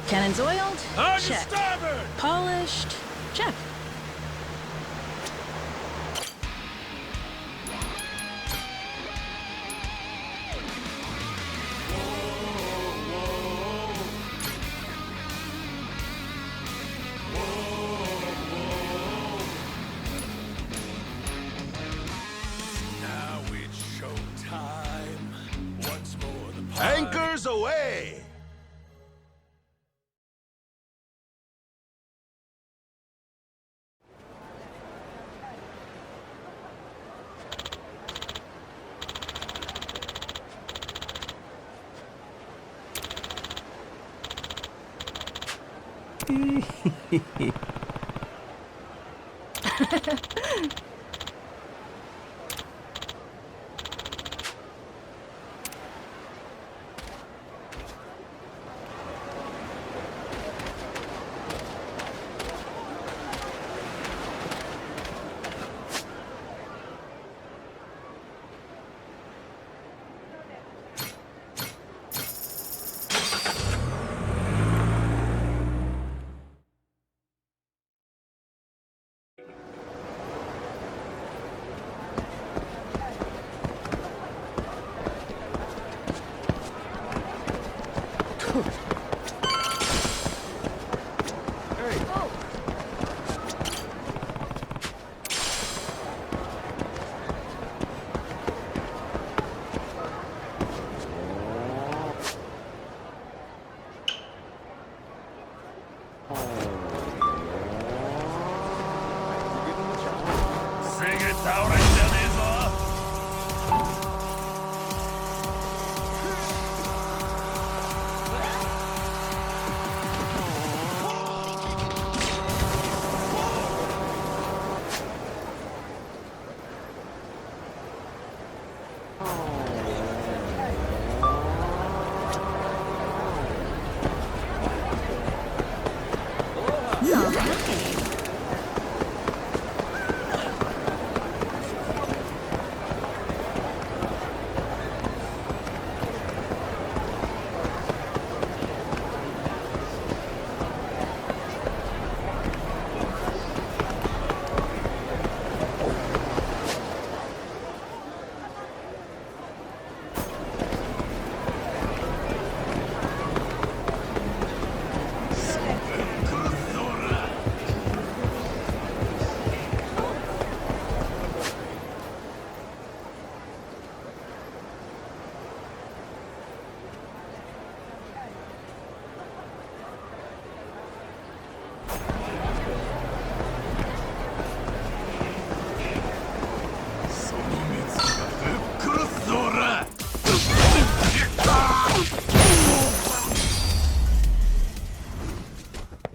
Cannons oiled? On Check. starboard! Polished? Check. Now it's showtime. Once more the Anchors away!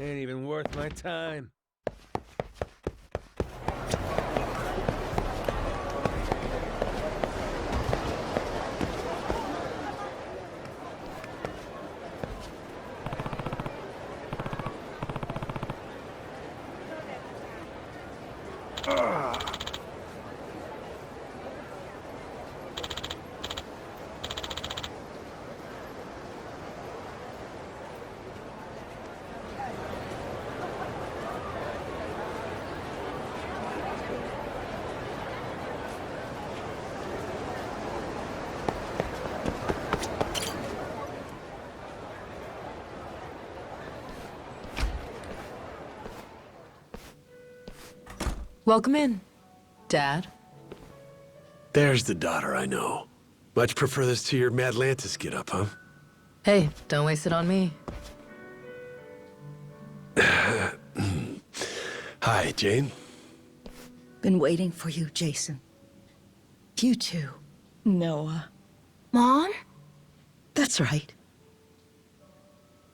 Ain't even worth my time. Welcome in, Dad. There's the daughter I know. Much prefer this to your Madlantis get-up, huh? Hey, don't waste it on me. Hi, Jane. Been waiting for you, Jason. You too, Noah. Mom? That's right.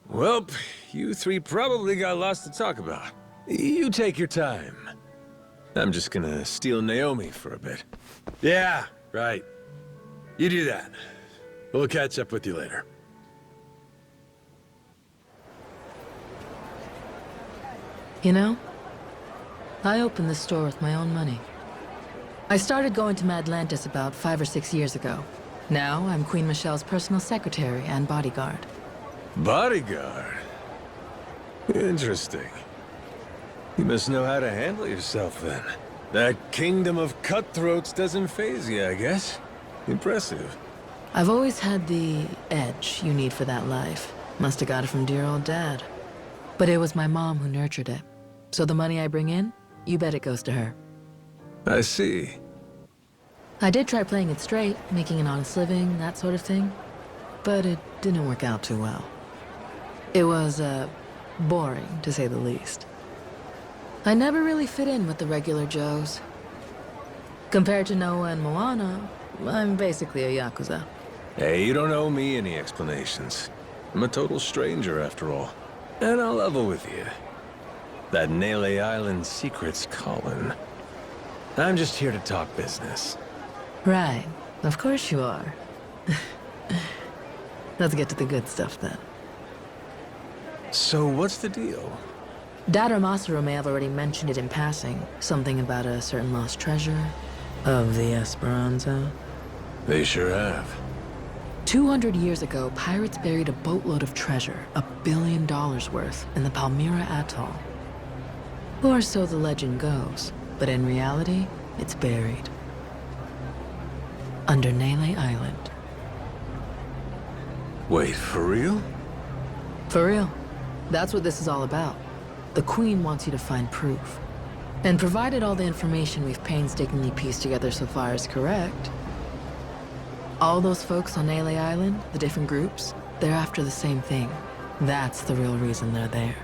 Well, you three probably got lots to talk about. You take your time. I'm just gonna steal Naomi for a bit. Yeah, right. You do that. We'll catch up with you later. You know, I opened this store with my own money. I started going to Madlantis about 5 or 6 years ago. Now I'm Queen Michelle's personal secretary and bodyguard. Bodyguard? Interesting. You must know how to handle yourself, then. That kingdom of cutthroats doesn't faze you, I guess. Impressive. I've always had the edge you need for that life. Must have got it from dear old Dad. But it was my mom who nurtured it. So the money I bring in, you bet it goes to her. I see. I did try playing it straight, making an honest living, that sort of thing. But it didn't work out too well. It was, boring, to say the least. I never really fit in with the regular Joes. Compared to Noah and Moana, I'm basically a Yakuza. Hey, you don't owe me any explanations. I'm a total stranger, after all. And I'll level with you. That Nele Island secret's calling. I'm just here to talk business. Right. Of course you are. Let's get to the good stuff, then. So what's the deal? Dad or Masaru may have already mentioned it in passing. Something about a certain lost treasure of the Esperanza. They sure have. 200 years ago, pirates buried a boatload of treasure, $1 billion worth, in the Palmyra Atoll. Or so the legend goes, but in reality, it's buried. Under Nele Island. Wait, for real? For real. That's what this is all about. The Queen wants you to find proof. And provided all the information we've painstakingly pieced together so far is correct, all those folks on Nele Island, the different groups, they're after the same thing. That's the real reason they're there.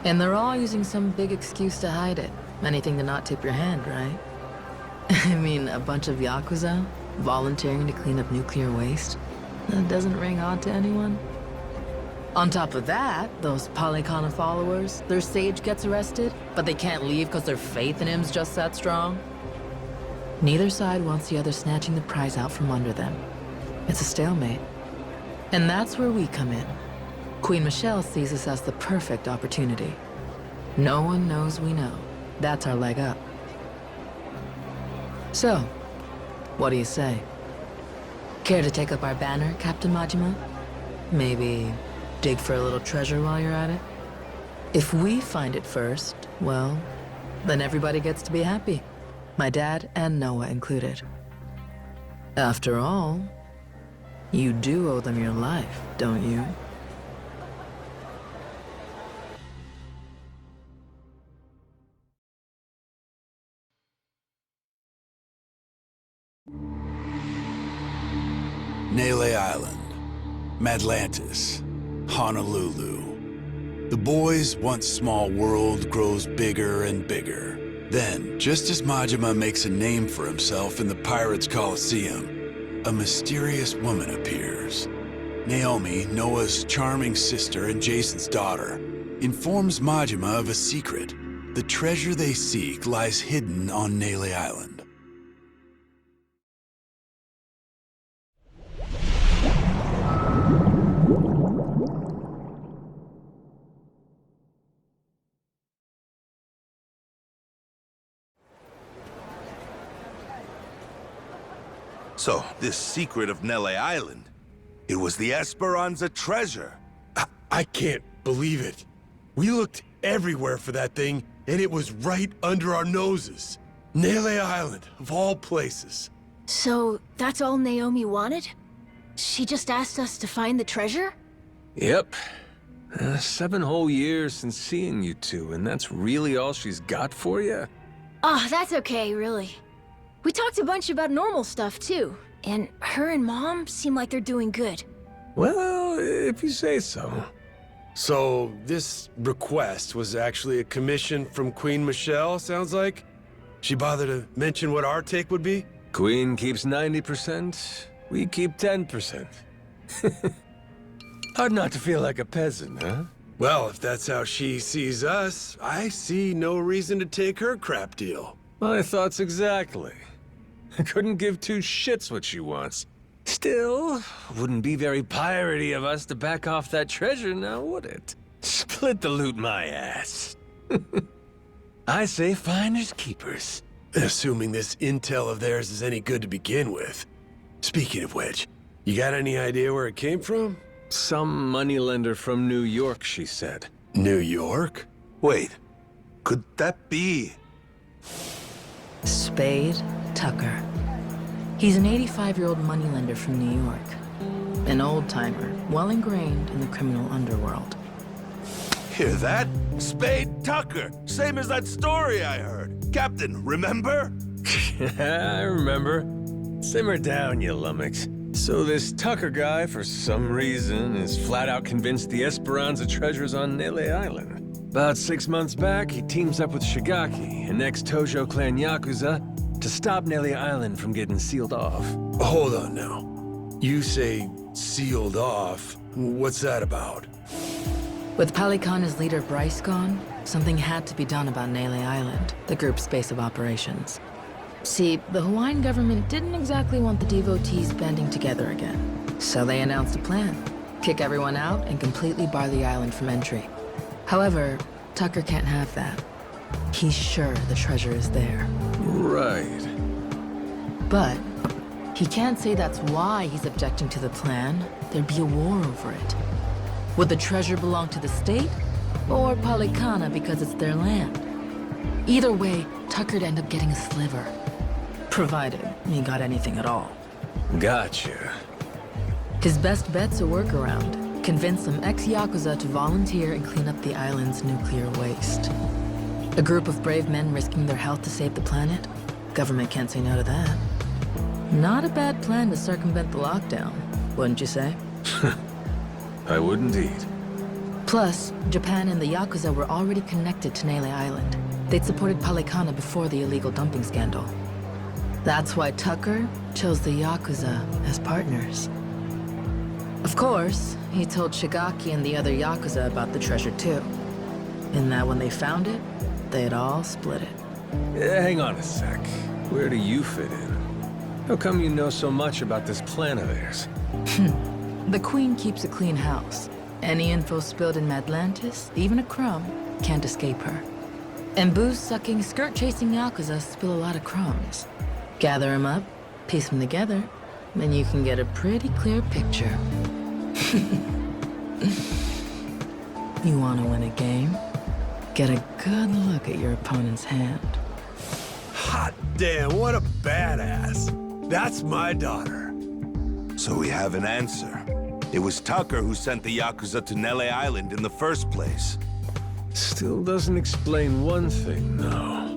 And they're all using some big excuse to hide it. Anything to not tip your hand, right? I mean, a bunch of Yakuza volunteering to clean up nuclear waste? That doesn't ring odd to anyone. On top of that, those Polycana followers, their sage gets arrested, but they can't leave because their faith in him's just that strong. Neither side wants the other snatching the prize out from under them. It's a stalemate. And that's where we come in. Queen Michelle sees us as the perfect opportunity. No one knows we know. That's our leg up. So, what do you say? Care to take up our banner, Captain Majima? Maybe dig for a little treasure while you're at it? If we find it first, well, then everybody gets to be happy. My dad and Noah included. After all, you do owe them your life, don't you? Nele Island, Madlantis, Honolulu. The boy's once small world grows bigger and bigger. Then, just as Majima makes a name for himself in the Pirates' Coliseum, a mysterious woman appears. Naomi, Noah's charming sister and Jason's daughter, informs Majima of a secret. The treasure they seek lies hidden on Nele Island. So, this secret of Nele Island, it was the Esperanza treasure. I can't believe it. We looked everywhere for that thing, and it was right under our noses. Nele Island, of all places. So, that's all Naomi wanted? She just asked us to find the treasure? Yep. 7 whole years since seeing you two, and that's really all she's got for you? Oh, that's okay, really. We talked a bunch about normal stuff, too. And her and Mom seem like they're doing good. Well, if you say so. So, this request was actually a commission from Queen Michelle, sounds like? She bothered to mention what our take would be? Queen keeps 90%, we keep 10%. Hard not to feel like a peasant, huh? Well, if that's how she sees us, I see no reason to take her crap deal. My thoughts exactly. I couldn't give 2 shits what she wants. Still, wouldn't be very piratey of us to back off that treasure now, would it? Split the loot my ass. I say finders keepers. Assuming this intel of theirs is any good to begin with. Speaking of which, you got any idea where it came from? Some moneylender from New York, she said. New York? Wait, could that be? Spade Tucker. He's an 85-year-old moneylender from New York. An old-timer, well ingrained in the criminal underworld. Hear that? Spade Tucker. Same as that story I heard. Captain, remember? I remember. Simmer down, you lummox. So this Tucker guy, for some reason, is flat out convinced the Esperanza treasure's on Nele Island. About 6 months back, he teams up with Shigaki, an ex-Tojo clan Yakuza, to stop Nele Island from getting sealed off. Hold on now. You say sealed off. What's that about? With Palikana's leader Bryce gone, something had to be done about Nele Island, the group's base of operations. See, the Hawaiian government didn't exactly want the devotees banding together again. So they announced a plan. Kick everyone out and completely bar the island from entry. However, Tucker can't have that. He's sure the treasure is there. Right. But he can't say that's why he's objecting to the plan. There'd be a war over it. Would the treasure belong to the state? Or Palikana because it's their land? Either way, Tucker'd end up getting a sliver. Provided he got anything at all. Gotcha. His best bet's a workaround. Convince some ex-Yakuza to volunteer and clean up the island's nuclear waste. A group of brave men risking their health to save the planet? Government can't say no to that. Not a bad plan to circumvent the lockdown, wouldn't you say? I would indeed. Plus, Japan and the Yakuza were already connected to Nele Island. They'd supported Palikana before the illegal dumping scandal. That's why Tucker chose the Yakuza as partners. Of course, he told Shigaki and the other Yakuza about the treasure too. And that when they found it, they'd all split it. Hang on a sec. Where do you fit in? How come you know so much about this plan of theirs? The Queen keeps a clean house. Any info spilled in Madlantis, even a crumb, can't escape her. And booze-sucking, skirt-chasing Yakuza spill a lot of crumbs. Gather them up, piece them together, then you can get a pretty clear picture. You want to win a game? Get a good look at your opponent's hand. Hot damn, what a badass. That's my daughter. So we have an answer. It was Tucker who sent the Yakuza to Nele Island in the first place. Still doesn't explain one thing, though.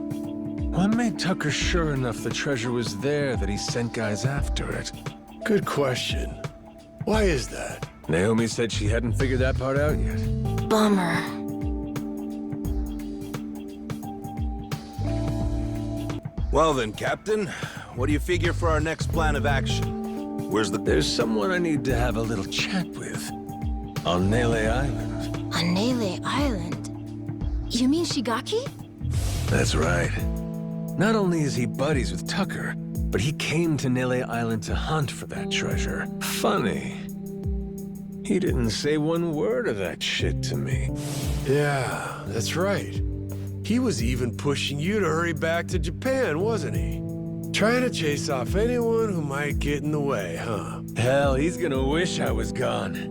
What made Tucker sure enough the treasure was there that he sent guys after it? Good question. Why is that? Naomi said she hadn't figured that part out yet. Bummer. Well then, Captain, what do you figure for our next plan of action? Where's the... There's someone I need to have a little chat with. On Nele Island. On Nele Island? You mean Shigaki? That's right. Not only is he buddies with Tucker, but he came to Nele Island to hunt for that treasure. Funny. He didn't say one word of that shit to me. Yeah, that's right. He was even pushing you to hurry back to Japan, wasn't he? Trying to chase off anyone who might get in the way, huh? Hell, he's gonna wish I was gone.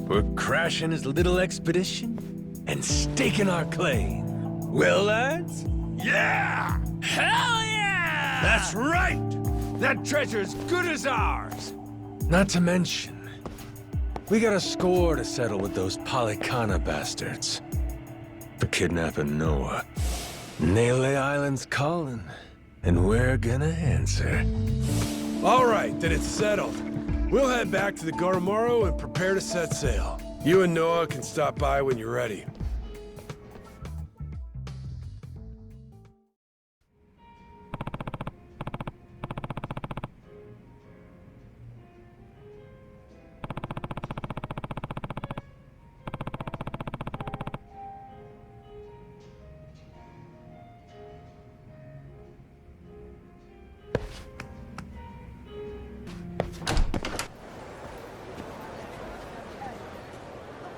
We're crashing his little expedition and staking our claim. Well, lads? Yeah! Hell yeah! That's right! That treasure's good as ours! Not to mention, we got a score to settle with those Palikana bastards. For kidnapping Noah. Nele Island's calling, and we're gonna answer. All right, then it's settled. We'll head back to the Goromaru and prepare to set sail. You and Noah can stop by when you're ready.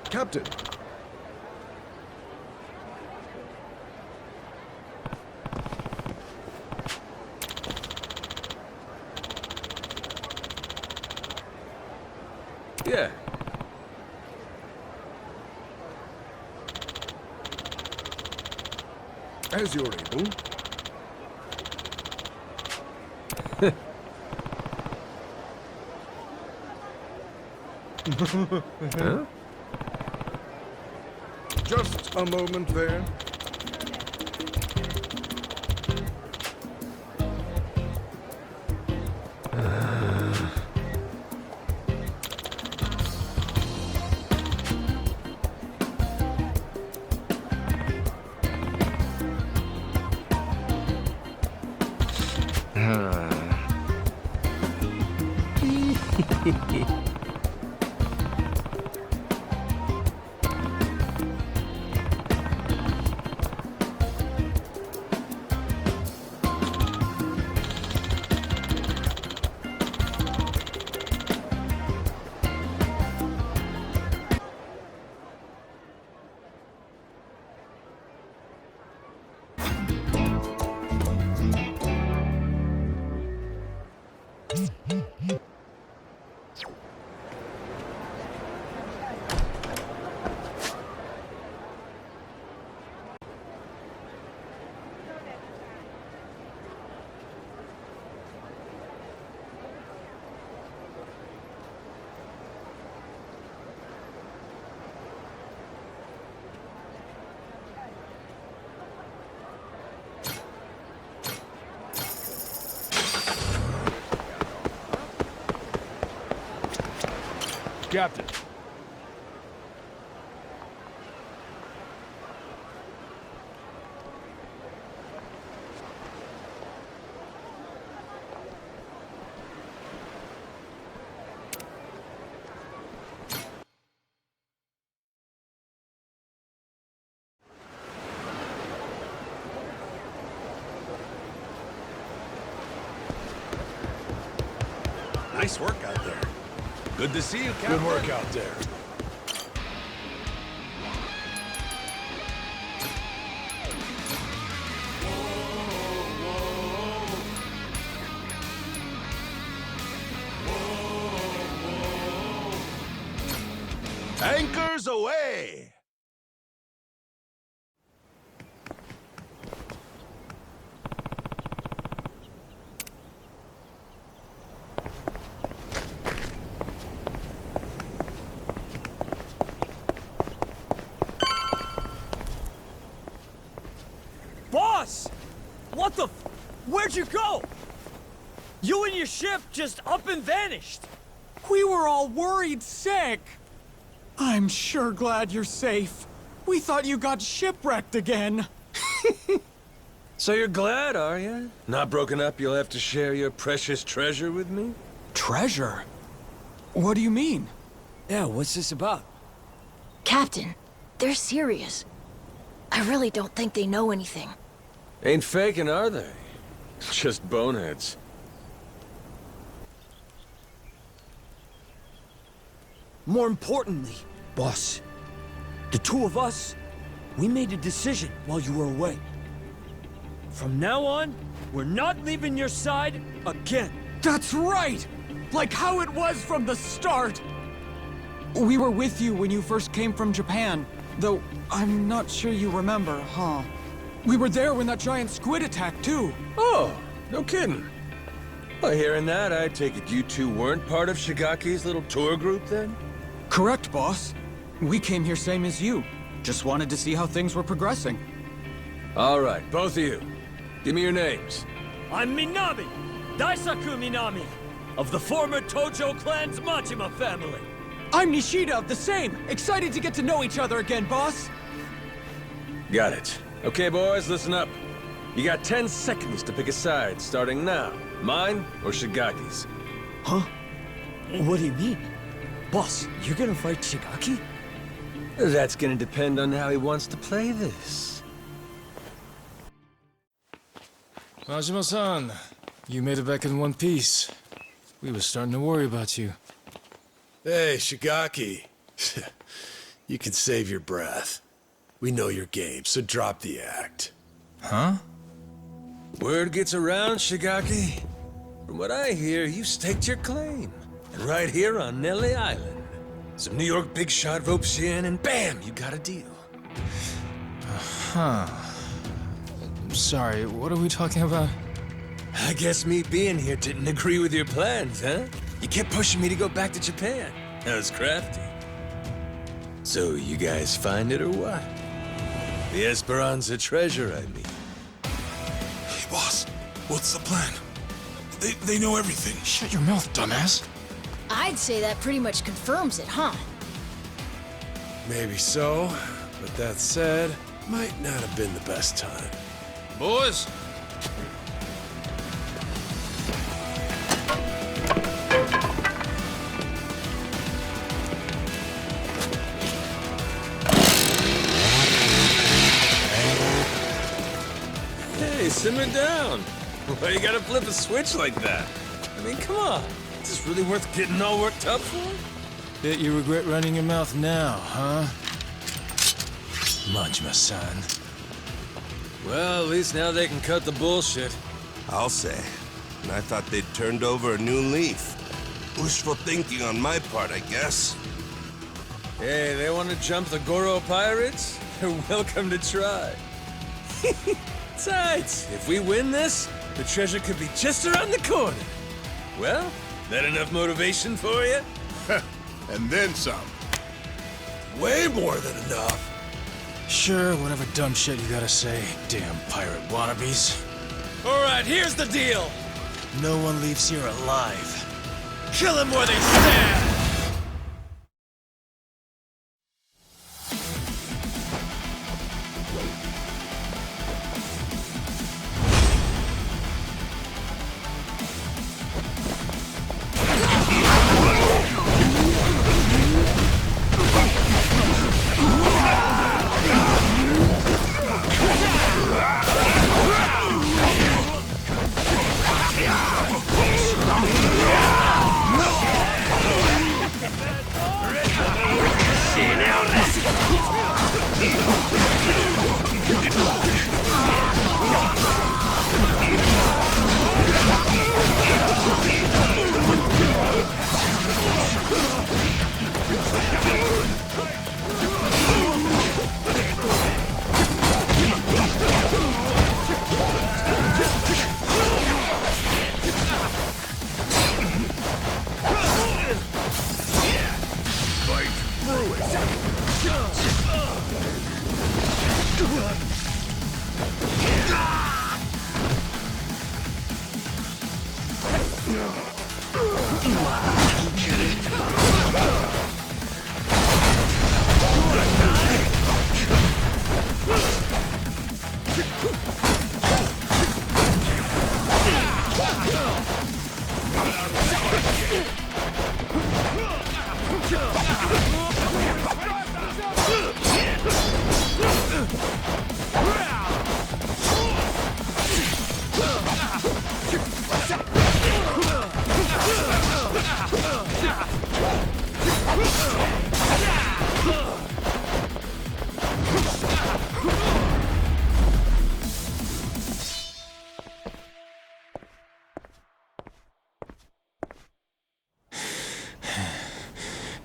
Captain! Yeah. As you're able. Huh? Just a moment there. Captain. Nice work out there. Good to see you, Captain. Good work out there. Anchors away! Boss! What the Where'd you go? You and your ship just up and vanished. We were all worried sick. I'm sure glad you're safe. We thought you got shipwrecked again. So you're glad, are you? Not broken up, you'll have to share your precious treasure with me? Treasure? What do you mean? Yeah, what's this about? Captain, they're serious. I really don't think they know anything. Ain't faking, are they? Just boneheads. More importantly, boss, the two of us, we made a decision while you were away. From now on, we're not leaving your side again. That's right! Like how it was from the start! We were with you when you first came from Japan, though I'm not sure you remember, huh? We were there when that giant squid attacked, too. Oh, no kidding. Well, hearing that, I take it you two weren't part of Shigaki's little tour group, then? Correct, boss. We came here same as you. Just wanted to see how things were progressing. All right, both of you. Give me your names. I'm Minami, Daisaku Minami, of the former Tojo clan's Majima family. I'm Nishida of the same. Excited to get to know each other again, boss. Got it. Okay, boys, listen up. You got 10 seconds to pick a side, starting now. Mine or Shigaki's? Huh? What do you mean? Boss, you're gonna fight Shigaki? That's gonna depend on how he wants to play this. Majima-san, you made it back in one piece. We were starting to worry about you. Hey, Shigaki. You can save your breath. We know your game, so drop the act. Huh? Word gets around, Shigaki. From what I hear, you staked your claim. And right here on Nelly Island. Some New York big shot ropes you in, and bam, you got a deal. Huh. sorry, what are we talking about? I guess me being here didn't agree with your plans, huh? You kept pushing me to go back to Japan. That was crafty. So, you guys find it or what? The Esperanza treasure, I mean. Hey, boss, what's the plan? They know everything. Shut your mouth, dumbass. I'd say that pretty much confirms it, huh? Maybe so, but that said, might not have been the best time. Boys, Hey, simmer down. Why you gotta flip a switch like that? I mean, come on. Is this really worth getting all worked up for? bet you regret running your mouth now, huh? Majima-san. Well, at least now they can cut the bullshit. I'll say. And I thought they'd turned over a new leaf. Wishful thinking on my part, I guess. Hey, they want to jump the Goro pirates? They're welcome to try. Besides, if we win this, the treasure could be just around the corner. Well, that enough motivation for you? And then some. Way more than enough. Sure, whatever dumb shit you gotta say, damn pirate wannabes. All right, here's the deal. No one leaves here alive. Kill them where they stand!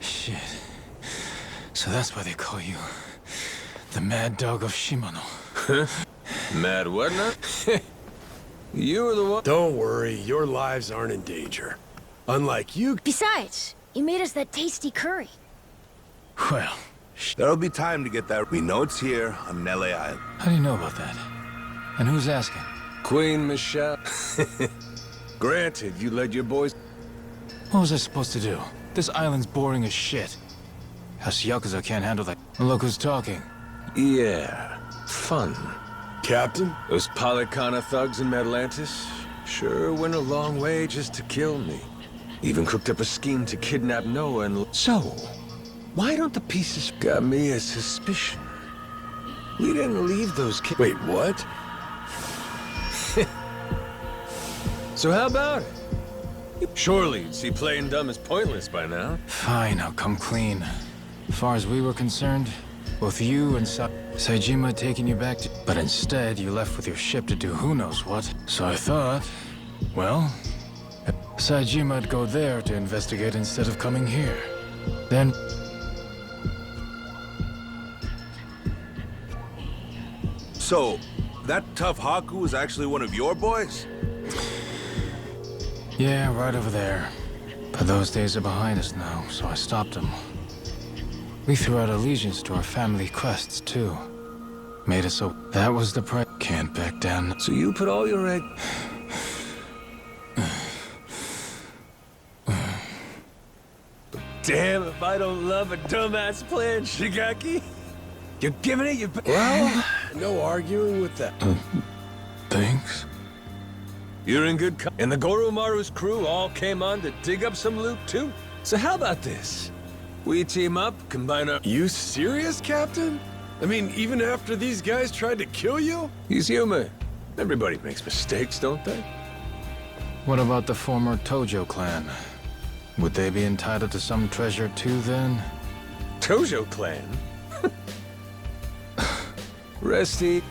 Shit. So that's why they call you the Mad Dog of Shimano. Mad what now? You were the one. Don't worry, your lives aren't in danger. Unlike you. Besides, you made us that tasty curry. Well, There'll be time to get that. We know it's here on Nele Island. how do you know about that? And who's asking? Queen Michelle. Granted, you led your boys. What was I supposed to do? This island's boring as shit. Us Yakuza can't handle that. Look who's talking. Yeah, fun. Captain? Those Polycana thugs in Atlantis sure went a long way just to kill me. Even cooked up a scheme to kidnap Noah and... So, why don't the pieces... Got me a suspicion. We didn't leave those kids... Wait, what? So how about it? Surely you'd see playing dumb is pointless by now. Fine, I'll come clean. As far as we were concerned, both you and Saejima had taken you back to... But instead, you left with your ship to do who knows what. So I thought, well, Saejima'd go there to investigate instead of coming here. Then... So, that tough Haku is actually one of your boys? Yeah, right over there. But those days are behind us now, so I stopped him. We threw out allegiance to our family quests, too. Made us so... That was the price. Can't back down. So you put all your egg... Damn if I don't love a dumbass plan, Shigaki. You're giving it your... Well, no arguing with that. Thanks. You're in good And the Goromaru's crew all came on to dig up some loot, too. So how about this? We team up, combine our... You serious, Captain? I mean, even after these guys tried to kill you? He's human. Everybody makes mistakes, don't they? What about the former Tojo clan? Would they be entitled to some treasure too, then? Tojo clan? Resty.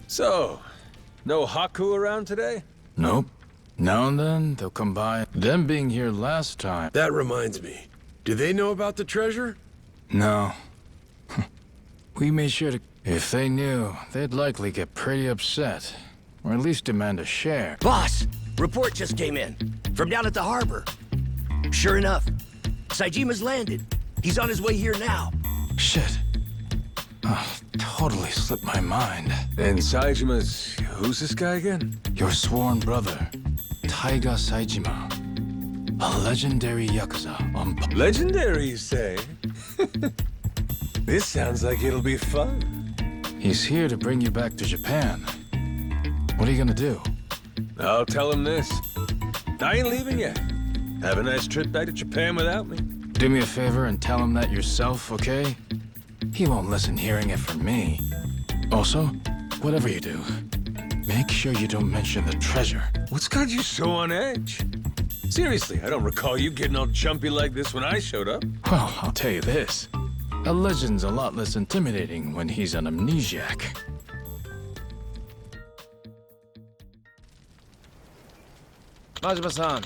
So, no Haku around today? Nope. Now and then, they'll come by. Them being here last time... That reminds me. Do they know about the treasure? No. We made sure to... If they knew, they'd likely get pretty upset. Or at least demand a share. Boss, report just came in. From down at the harbor. Sure enough, Saijima's landed. He's on his way here now. Shit. Oh, totally slipped my mind. And Saijima's... Who's this guy again? Your sworn brother, Taiga Saijima. A legendary Yakuza on... Legendary, you say? This sounds like it'll be fun. He's here to bring you back to Japan. What are you gonna do? I'll tell him this. I ain't leaving yet. Have a nice trip back to Japan without me. Do me a favor and tell him that yourself, okay? He won't listen hearing it from me. Also, whatever you do, make sure you don't mention the treasure. What's got you so on edge? Seriously, I don't recall you getting all jumpy like this when I showed up. Well, I'll tell you this. A legend's a lot less intimidating when he's an amnesiac. Majima-san.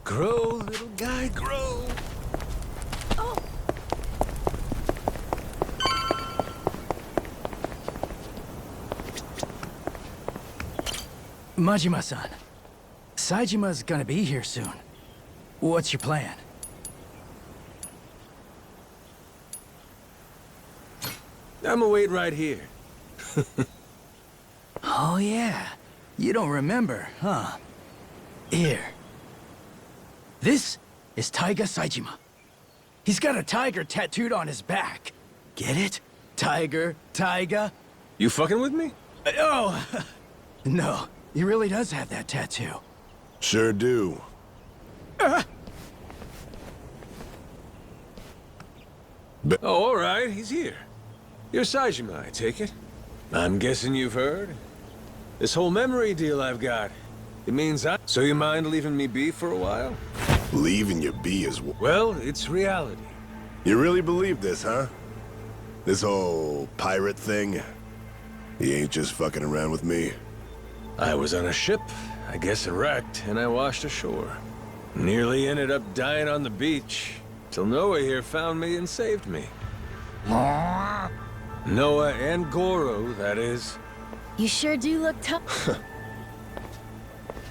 Grow, little guy, grow. Oh. Majima-san, Saijima's gonna be here soon. What's your plan? I'ma wait right here. Oh yeah, you don't remember, huh? Here. This is Taiga Saijima. He's got a tiger tattooed on his back. Get it? Tiger, Taiga. You fucking with me? Oh, no. He really does have that tattoo. Sure do. Oh, all right, he's here. You're Saijima, I take it. I'm guessing you've heard. This whole memory deal I've got. It means So you mind leaving me be for a while? Leaving you be is... Well, it's reality. You really believe this, huh? This whole pirate thing? He ain't just fucking around with me. I was on a ship, I guess it wrecked, and I washed ashore. Nearly ended up dying on the beach. Till Noah here found me and saved me. Noah and Goro, that is. You sure do look tough.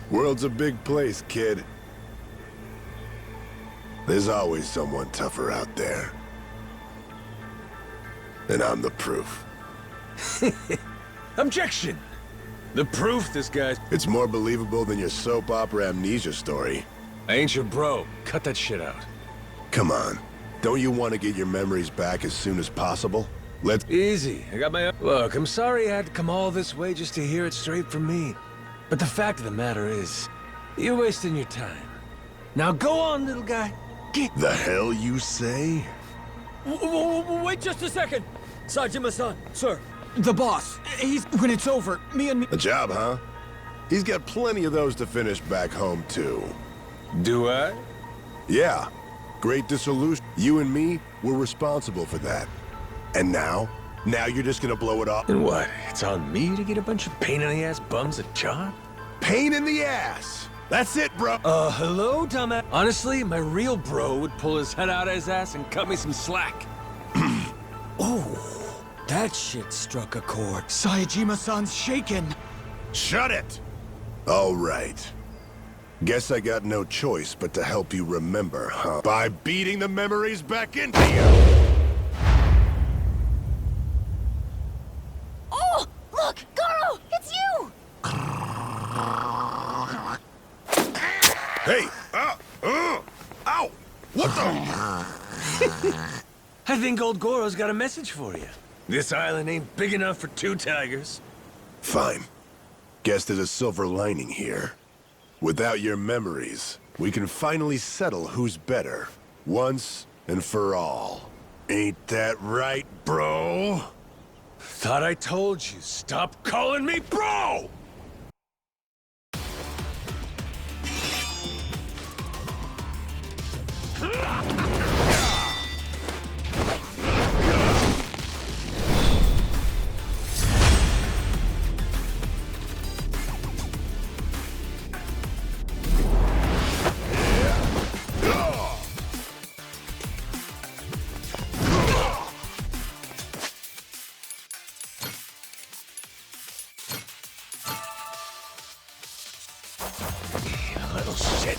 World's a big place, kid. There's always someone tougher out there. And I'm the proof. Objection! The proof this guy's... It's more believable than your soap opera amnesia story. I ain't your bro. Cut that shit out. Come on. Don't you want to get your memories back as soon as possible? Let's... Easy. I got my... Look, I'm sorry I had to come all this way just to hear it straight from me. But the fact of the matter is, you're wasting your time. Now go on, little guy. Get... The hell you say? Wait just a second! Sajima-san, sir. The boss. When it's over, me and me... A job, huh? He's got plenty of those to finish back home, too. Do I? Yeah. Great dissolution. You and me were responsible for that. And now you're just gonna blow it off? And what? It's on me to get a bunch of pain-in-the-ass bums a job? Pain in the ass! That's it, bro! Hello, dumbass? Honestly, my real bro would pull his head out of his ass and cut me some slack. Oh, that shit struck a chord. Saejima-san's shaken. Shut it! All right. Guess I got no choice but to help you remember, huh? By beating the memories back into you! Oh! Look! Goro! It's you! Hey! Ow! What the? I think old Goro's got a message for you. This island ain't big enough for 2 tigers. Fine. Guess there's a silver lining here. Without your memories, we can finally settle who's better, once and for all. Ain't that right, bro? Thought I told you, stop calling me bro! Little shit.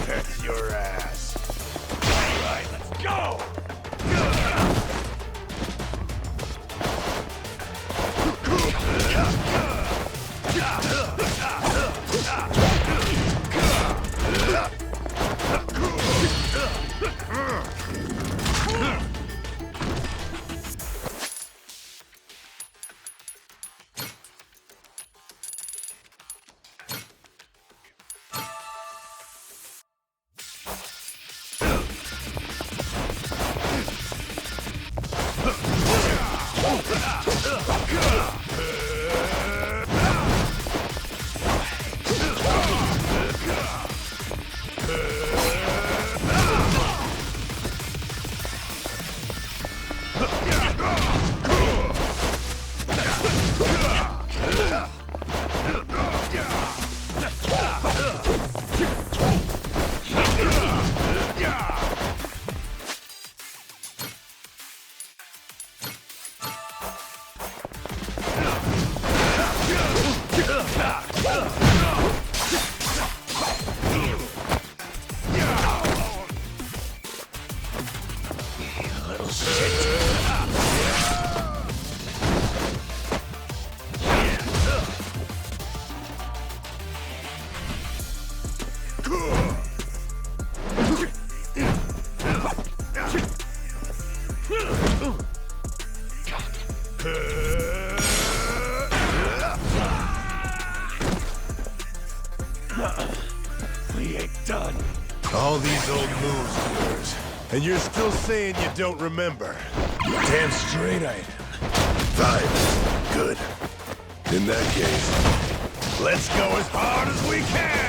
That's your ass. All right, let's go! We ain't done. All these old moves of yours. And you're still saying you don't remember. Damn straight I am. Fine. Good. In that case, let's go as hard as we can!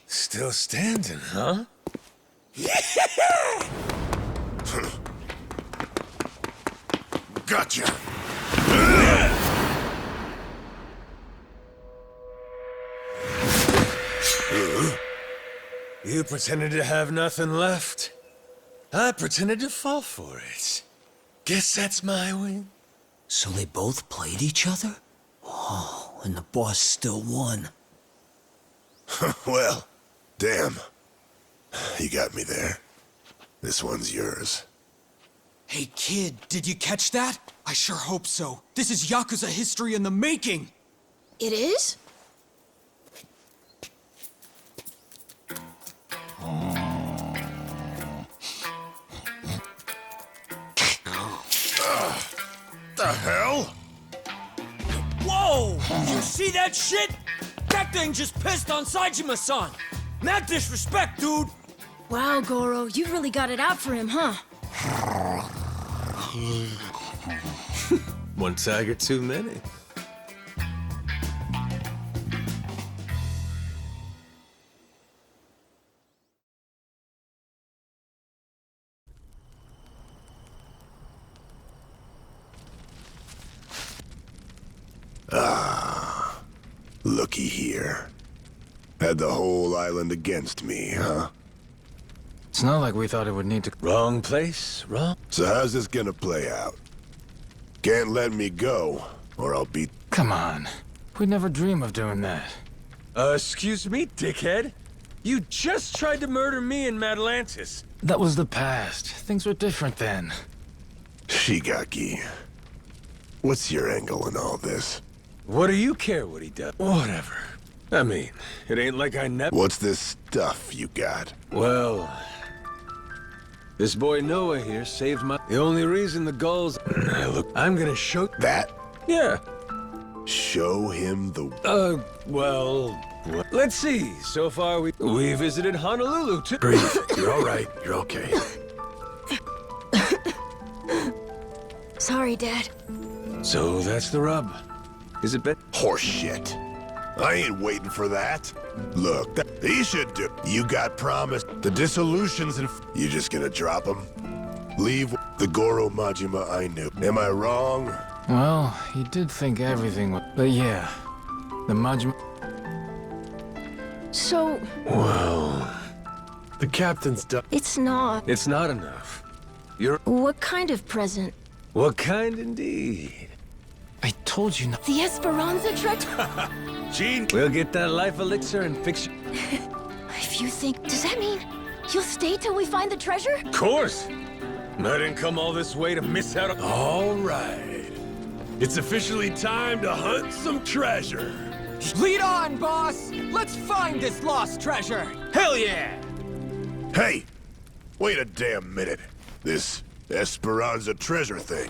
Still standing, huh? Gotcha! You pretended to have nothing left. I pretended to fall for it. Guess that's my win. So they both played each other? Oh, and the boss still won. Well, damn. You got me there. This one's yours. Hey, kid, did you catch that? I sure hope so. This is Yakuza history in the making. It is? The hell? Whoa! You see that shit? That thing just pissed on Saejima-san! Mad disrespect, dude! Wow, Goro, you really got it out for him, huh? One tiger too many. Looky here. Had the whole island against me, huh? It's not like we thought it would need to... Wrong place, wrong... So how's this gonna play out? Can't let me go, or I'll beat... Come on. We'd never dream of doing that. Excuse me, dickhead? You just tried to murder me in Madlantis. That was the past. Things were different then. Shigaki. What's your angle in all this? What do you care what he does? Whatever. I mean, it ain't like I never... What's this stuff you got? Well... This boy Noah here saved my... The only reason the gulls... Look, I'm gonna show... That? Yeah. Show him the... Well... Let's see. So far, we visited Honolulu, too. Breathe. You're all right. You're okay. Sorry, Dad. So that's the rub. Is it bet? Horse shit. I ain't waiting for that. Look, he should do... You got promised. The dissolutions and... You just gonna drop him? Leave the Goro Majima I knew. Am I wrong? Well, he did think everything was... But yeah, the Majima... So... Well... The captain's done... It's not... It's not enough. You're... What kind of present? What kind indeed? I told you not... The Esperanza trek? Gene... We'll get that life elixir and fix you. If you think... Does that mean you'll stay till we find the treasure? Of course! I didn't come all this way to miss out on... All right. It's officially time to hunt some treasure. Lead on, boss! Let's find this lost treasure! Hell yeah! Hey! Wait a damn minute. This Esperanza treasure thing.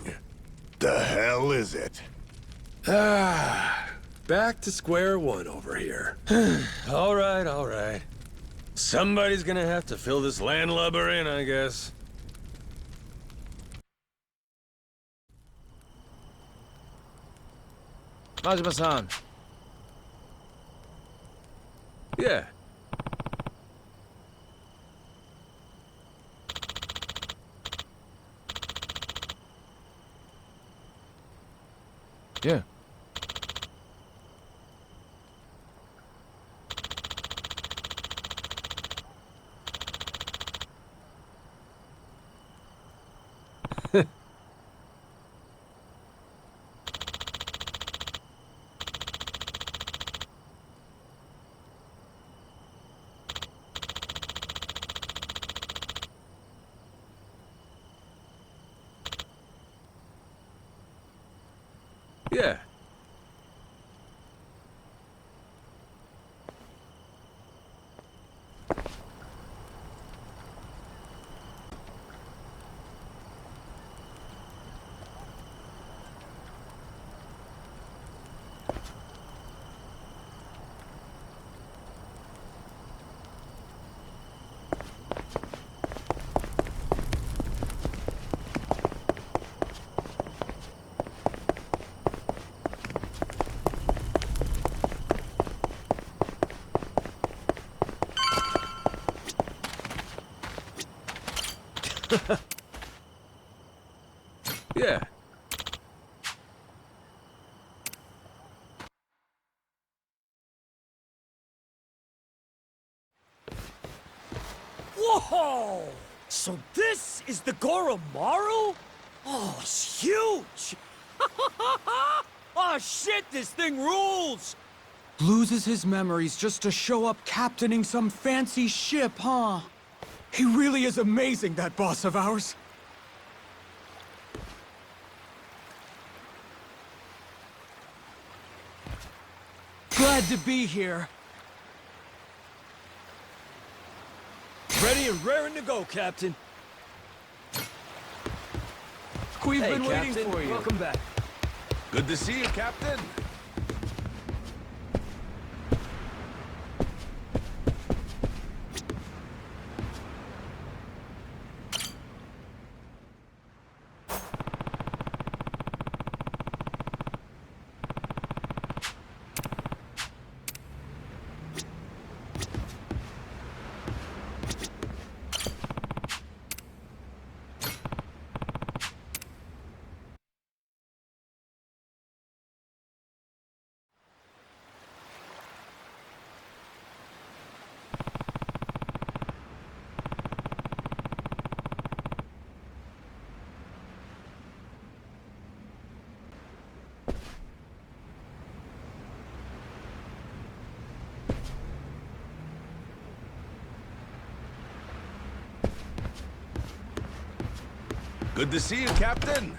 The hell is it? Back to square one over here. All right, all right. Somebody's gonna have to fill this landlubber in, I guess. Majima-san. Yeah. Yeah. Yeah. Yeah. Whoa! So this is the Goromaru? Oh, it's huge! Oh shit, this thing rules! Loses his memories just to show up captaining some fancy ship, huh? He really is amazing, that boss of ours. Glad to be here. Ready and raring to go, Captain. We've Hey, been waiting Captain, for you. welcome back. Good to see you, Captain. Good to see you, Captain.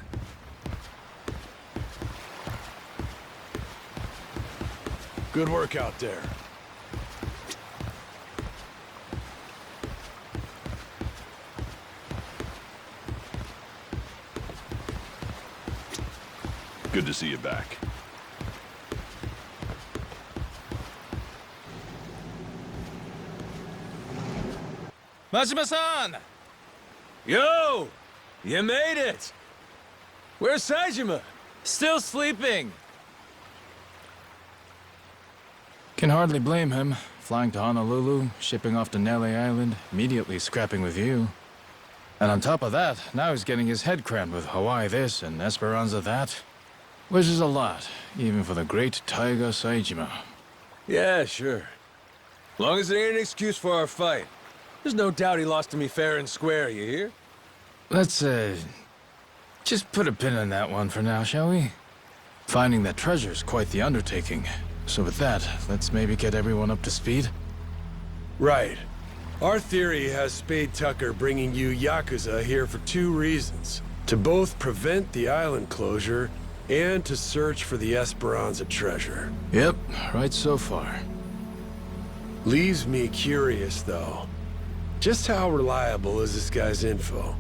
Good work out there. Good to see you back. Majima-san! Yo! You made it! Where's Saejima? Still sleeping. Can hardly blame him. Flying to Honolulu, shipping off to Nele Island, immediately scrapping with you. And on top of that, now he's getting his head crammed with Hawaii this and Esperanza that. Which is a lot, even for the great Taiga Saejima. Yeah, sure. Long as it ain't an excuse for our fight. There's no doubt he lost to me fair and square, you hear? Let's, just put a pin in that one for now, shall we? Finding that treasure's quite the undertaking. So with that, let's maybe get everyone up to speed. Right. Our theory has Spade Tucker bringing you Yakuza here for two reasons. To both prevent the island closure, and to search for the Esperanza treasure. Yep, right so far. Leaves me curious, though. Just how reliable is this guy's info?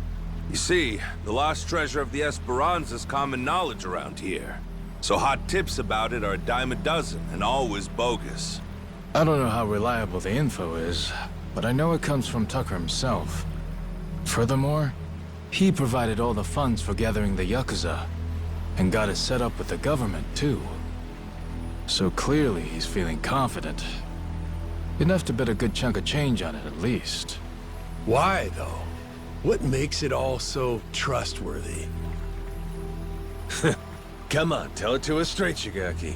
You see, the lost treasure of the Esperanza is common knowledge around here. So hot tips about it are a dime a dozen, and always bogus. I don't know how reliable the info is, but I know it comes from Tucker himself. Furthermore, he provided all the funds for gathering the Yakuza, and got it set up with the government, too. So clearly he's feeling confident. Enough to bet a good chunk of change on it, at least. Why, though? What makes it all so trustworthy? Come on, tell it to us straight, Shigaki.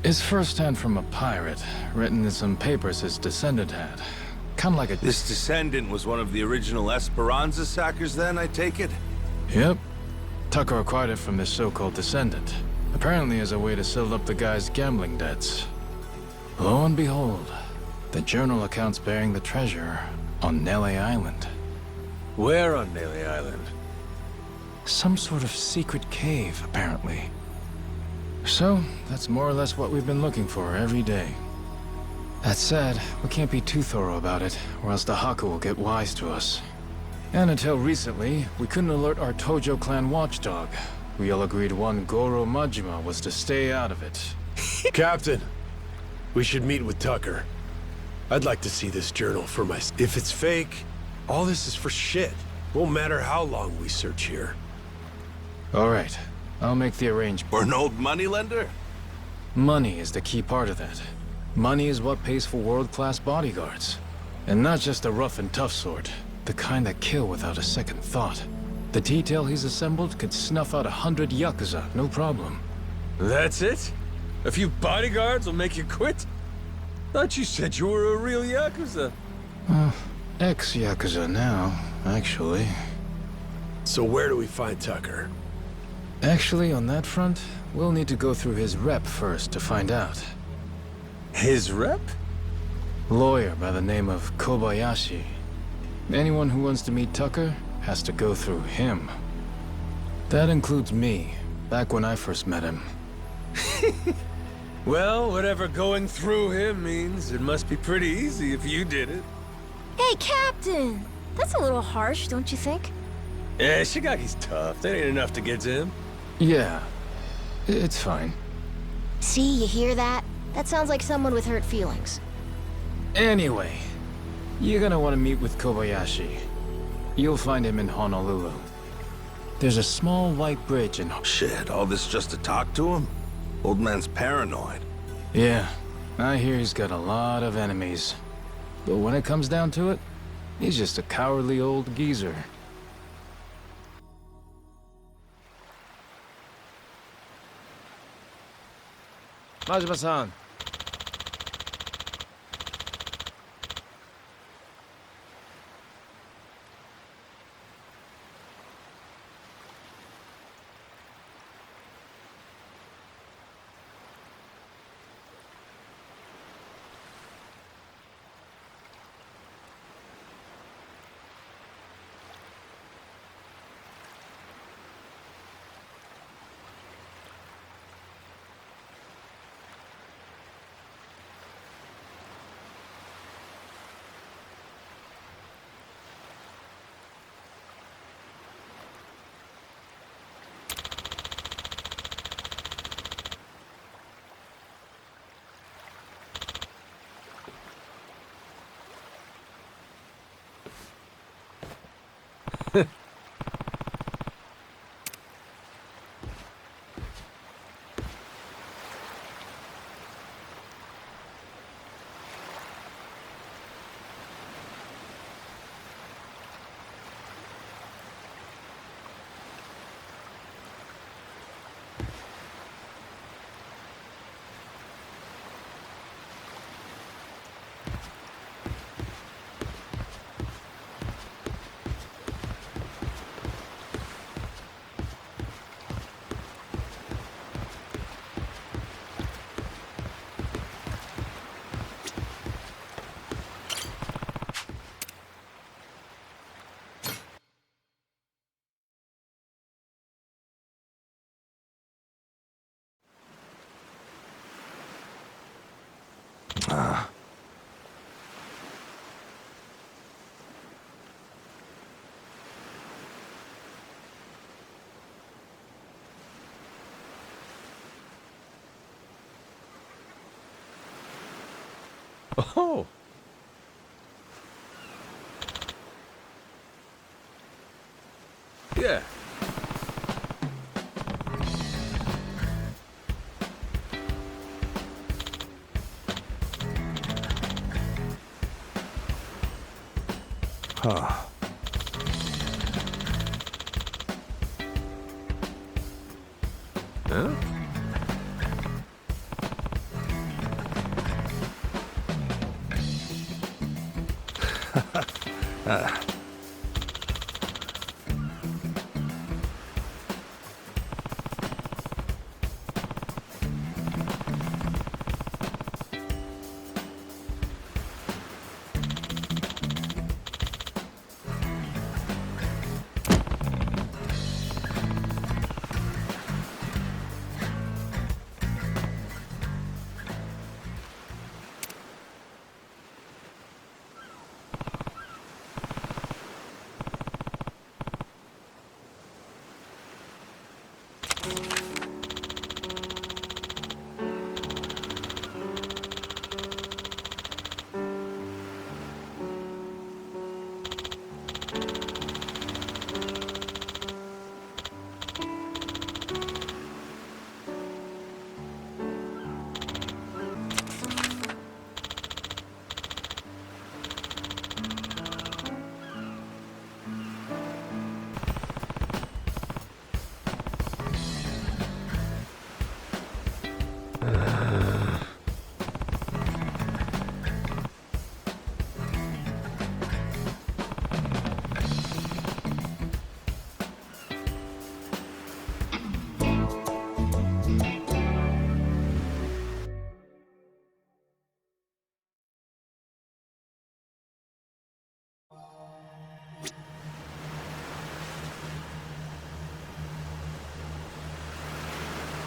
It's firsthand from a pirate, written in some papers his descendant had. Kinda like a... This descendant was one of the original Esperanza sackers then, I take it? Yep. Tucker acquired it from this so-called descendant. Apparently as a way to settle up the guy's gambling debts. Lo and behold, the journal accounts bearing the treasure on Nele Island. Where on Nele Island? Some sort of secret cave, apparently. So, that's more or less what we've been looking for every day. That said, we can't be too thorough about it, or else the Haku will get wise to us. And until recently, we couldn't alert our Tojo clan watchdog. We all agreed one Goro Majima was to stay out of it. Captain, we should meet with Tucker. I'd like to see this journal for myself. If it's fake, all this is for shit. Won't matter how long we search here. Alright, I'll make the arrangement. Or an old moneylender? Money is the key part of that. Money is what pays for world-class bodyguards. And not just the rough and tough sort. The kind that kill without a second thought. The detail he's assembled could snuff out 100 Yakuza, no problem. That's it? A few bodyguards will make you quit? Thought you said you were a real Yakuza. Ex-Yakuza now, actually. So where do we find Tucker? Actually, on that front, we'll need to go through his rep first to find out. His rep? Lawyer by the name of Kobayashi. Anyone who wants to meet Tucker has to go through him. That includes me, back when I first met him. Well, whatever going through him means, it must be pretty easy if you did it. Hey, Captain! That's a little harsh, don't you think? Yeah, Shigaki's tough. That ain't enough to get to him. Yeah, it's fine. See, you hear that? That sounds like someone with hurt feelings. Anyway, you're gonna want to meet with Kobayashi. You'll find him in Honolulu. There's a small white bridge in... Shit, all this just to talk to him? Old man's paranoid. Yeah, I hear he's got a lot of enemies. But when it comes down to it, he's just a cowardly old geezer. Majima-san. Oh. Yeah. Huh. Huh?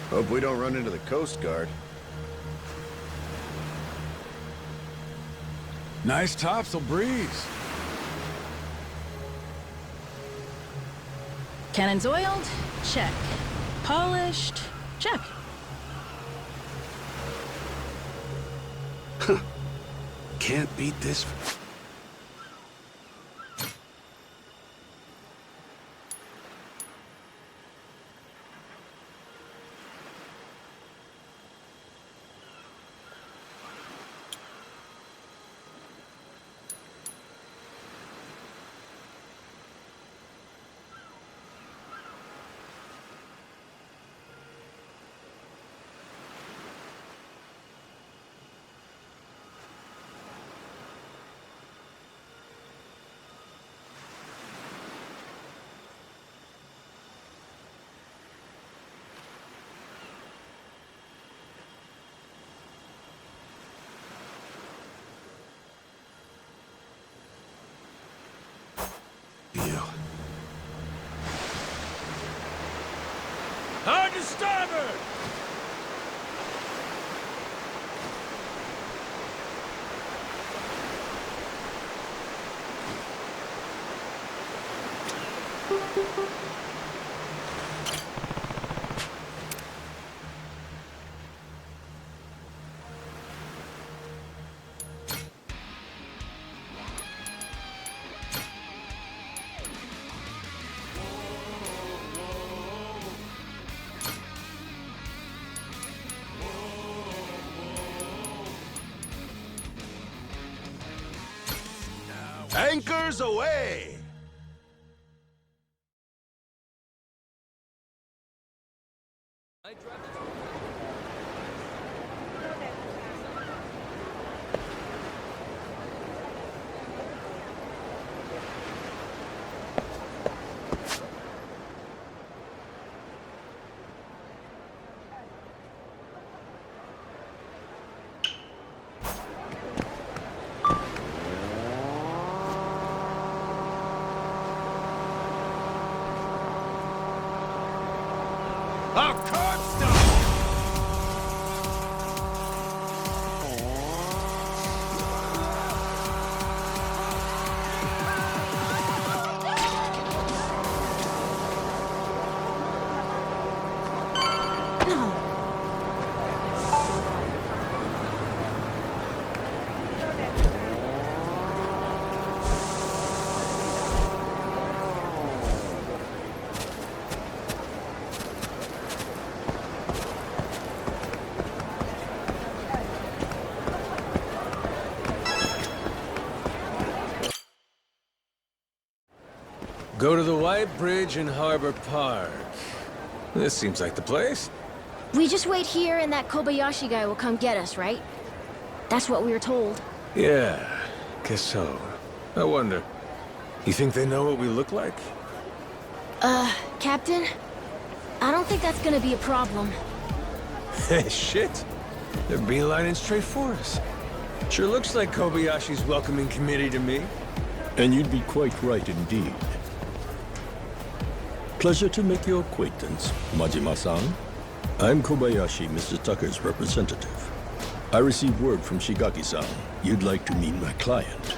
Hope we don't run into the Coast Guard. Nice topsail breeze. Cannons oiled? Check. Polished? Check. Can't beat this. Hard to starboard! Anchors away! Our corpse Go to the White Bridge in Harbor Park. This seems like the place. We just wait here and that Kobayashi guy will come get us, right? That's what we were told. Yeah, guess so. I wonder, you think they know what we look like? Captain? I don't think that's gonna be a problem. Hey, shit. They're beelining straight for us. Sure looks like Kobayashi's welcoming committee to me. And you'd be quite right indeed. Pleasure to make your acquaintance, Majima-san. I'm Kobayashi, Mr. Tucker's representative. I received word from Shigaki-san you'd like to meet my client,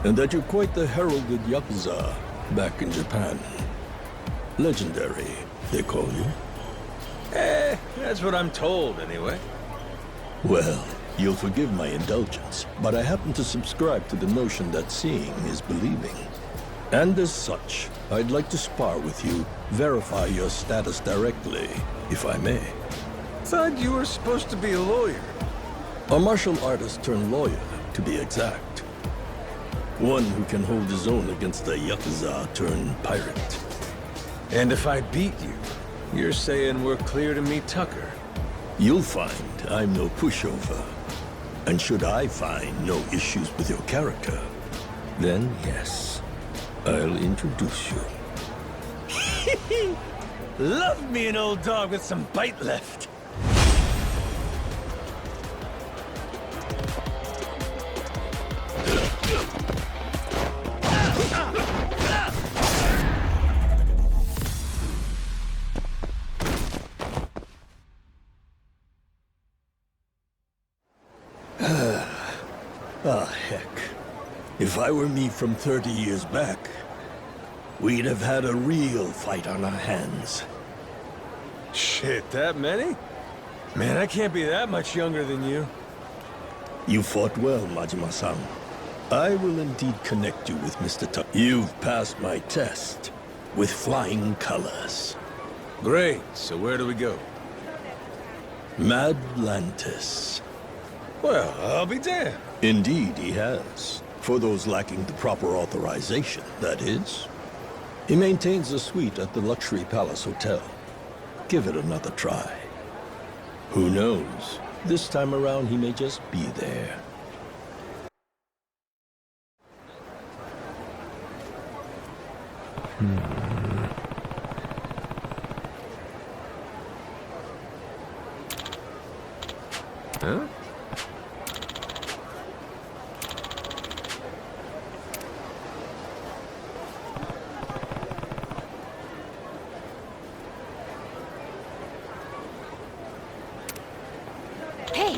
and that you're quite the heralded Yakuza back in Japan. Legendary, they call you. That's what I'm told, anyway. Well, you'll forgive my indulgence, but I happen to subscribe to the notion that seeing is believing. And as such, I'd like to spar with you, verify your status directly, if I may. Thought you were supposed to be a lawyer. A martial artist turned lawyer, to be exact. One who can hold his own against a Yakuza turned pirate. And if I beat you, you're saying we're clear to meet Tucker? You'll find I'm no pushover. And should I find no issues with your character, then yes, I'll introduce you. Love me an old dog with some bite left. Heck. If I were me from 30 years back, we'd have had a real fight on our hands. Shit, that many? Man, I can't be that much younger than you. You fought well, Majima-san. I will indeed connect you with Mr. Tuck. You've passed my test with flying colors. Great, so where do we go? Madlantis. Well, I'll be damned. Indeed, he has. For those lacking the proper authorization, that is. He maintains a suite at the Luxury Palace Hotel. Give it another try. Who knows? This time around, he may just be there. Huh? Hey!